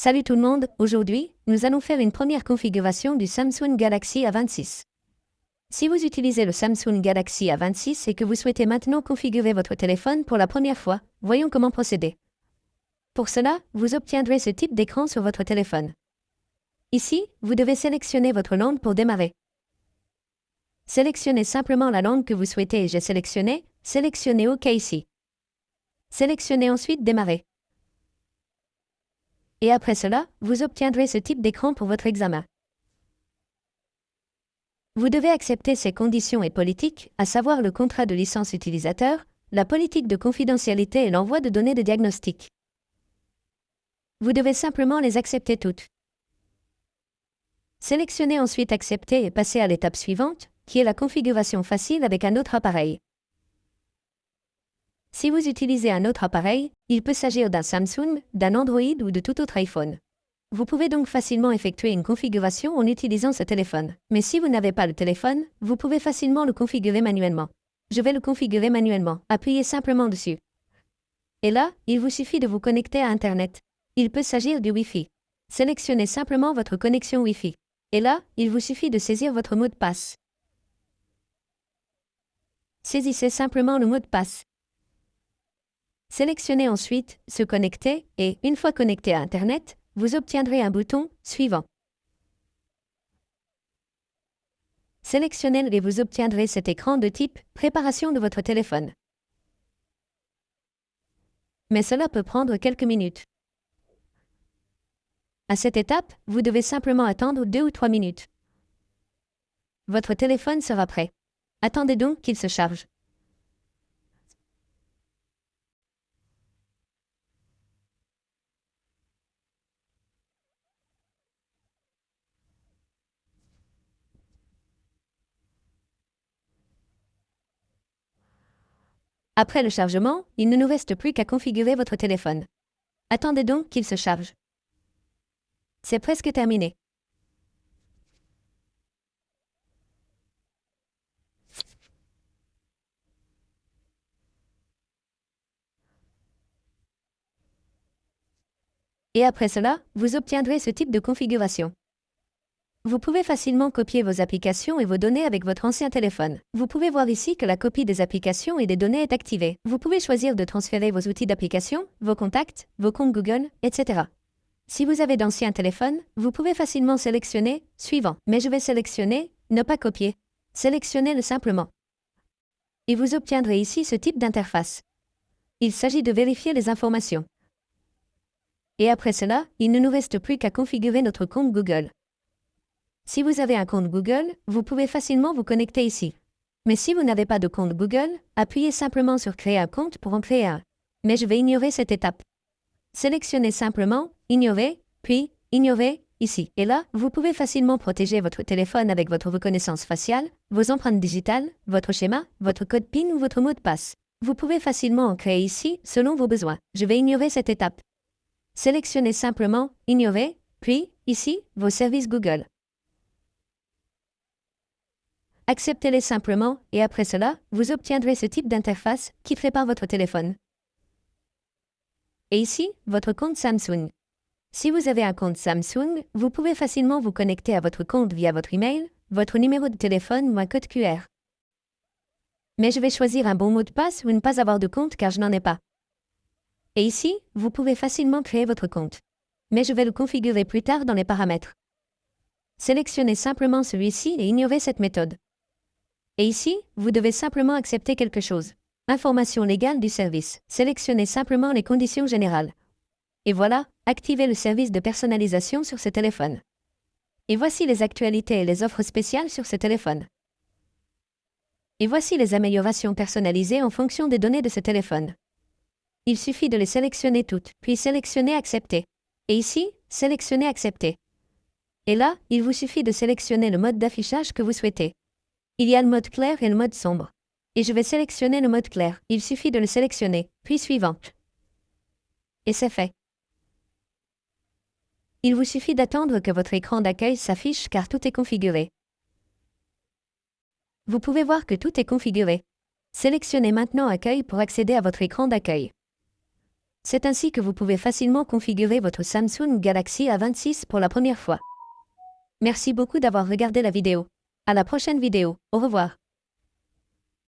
Salut tout le monde, aujourd'hui, nous allons faire une première configuration du Samsung Galaxy A26. Si vous utilisez le Samsung Galaxy A26 et que vous souhaitez maintenant configurer votre téléphone pour la première fois, voyons comment procéder. Pour cela, vous obtiendrez ce type d'écran sur votre téléphone. Ici, vous devez sélectionner votre langue pour démarrer. Sélectionnez simplement la langue que vous souhaitez et j'ai sélectionné, sélectionnez OK ici. Sélectionnez ensuite Démarrer. Et après cela, vous obtiendrez ce type d'écran pour votre examen. Vous devez accepter ces conditions et politiques, à savoir le contrat de licence utilisateur, la politique de confidentialité et l'envoi de données de diagnostic. Vous devez simplement les accepter toutes. Sélectionnez ensuite Accepter et passez à l'étape suivante, qui est la configuration facile avec un autre appareil. Si vous utilisez un autre appareil, il peut s'agir d'un Samsung, d'un Android ou de tout autre iPhone. Vous pouvez donc facilement effectuer une configuration en utilisant ce téléphone. Mais si vous n'avez pas le téléphone, vous pouvez facilement le configurer manuellement. Je vais le configurer manuellement. Appuyez simplement dessus. Et là, il vous suffit de vous connecter à Internet. Il peut s'agir du Wi-Fi. Sélectionnez simplement votre connexion Wi-Fi. Et là, il vous suffit de saisir votre mot de passe. Saisissez simplement le mot de passe. Sélectionnez ensuite « Se connecter » et, une fois connecté à Internet, vous obtiendrez un bouton « Suivant ». Sélectionnez et vous obtiendrez cet écran de type « Préparation de votre téléphone ». Mais cela peut prendre quelques minutes. À cette étape, vous devez simplement attendre 2 ou 3 minutes. Votre téléphone sera prêt. Attendez donc qu'il se charge. Après le chargement, il ne nous reste plus qu'à configurer votre téléphone. Attendez donc qu'il se charge. C'est presque terminé. Et après cela, vous obtiendrez ce type de configuration. Vous pouvez facilement copier vos applications et vos données avec votre ancien téléphone. Vous pouvez voir ici que la copie des applications et des données est activée. Vous pouvez choisir de transférer vos outils d'application, vos contacts, vos comptes Google, etc. Si vous avez d'anciens téléphones, vous pouvez facilement sélectionner « Suivant ». Mais je vais sélectionner « Ne pas copier ». Sélectionnez-le simplement. Et vous obtiendrez ici ce type d'interface. Il s'agit de vérifier les informations. Et après cela, il ne nous reste plus qu'à configurer notre compte Google. Si vous avez un compte Google, vous pouvez facilement vous connecter ici. Mais si vous n'avez pas de compte Google, appuyez simplement sur Créer un compte pour en créer un. Mais je vais ignorer cette étape. Sélectionnez simplement Ignorer, puis Ignorer ici. Et là, vous pouvez facilement protéger votre téléphone avec votre reconnaissance faciale, vos empreintes digitales, votre schéma, votre code PIN ou votre mot de passe. Vous pouvez facilement en créer ici selon vos besoins. Je vais ignorer cette étape. Sélectionnez simplement Ignorer, puis, ici, vos services Google. Acceptez-les simplement et après cela, vous obtiendrez ce type d'interface qui prépare votre téléphone. Et ici, votre compte Samsung. Si vous avez un compte Samsung, vous pouvez facilement vous connecter à votre compte via votre email, votre numéro de téléphone ou un code QR. Mais je vais choisir un bon mot de passe ou ne pas avoir de compte car je n'en ai pas. Et ici, vous pouvez facilement créer votre compte. Mais je vais le configurer plus tard dans les paramètres. Sélectionnez simplement celui-ci et ignorez cette méthode. Et ici, vous devez simplement accepter quelque chose. Information légale du service. Sélectionnez simplement les conditions générales. Et voilà, activez le service de personnalisation sur ce téléphone. Et voici les actualités et les offres spéciales sur ce téléphone. Et voici les améliorations personnalisées en fonction des données de ce téléphone. Il suffit de les sélectionner toutes, puis sélectionnez Accepter. Et ici, sélectionnez Accepter. Et là, il vous suffit de sélectionner le mode d'affichage que vous souhaitez. Il y a le mode clair et le mode sombre. Et je vais sélectionner le mode clair. Il suffit de le sélectionner, puis Suivant. Et c'est fait. Il vous suffit d'attendre que votre écran d'accueil s'affiche car tout est configuré. Vous pouvez voir que tout est configuré. Sélectionnez maintenant Accueil pour accéder à votre écran d'accueil. C'est ainsi que vous pouvez facilement configurer votre Samsung Galaxy A26 pour la première fois. Merci beaucoup d'avoir regardé la vidéo. À la prochaine vidéo. Au revoir.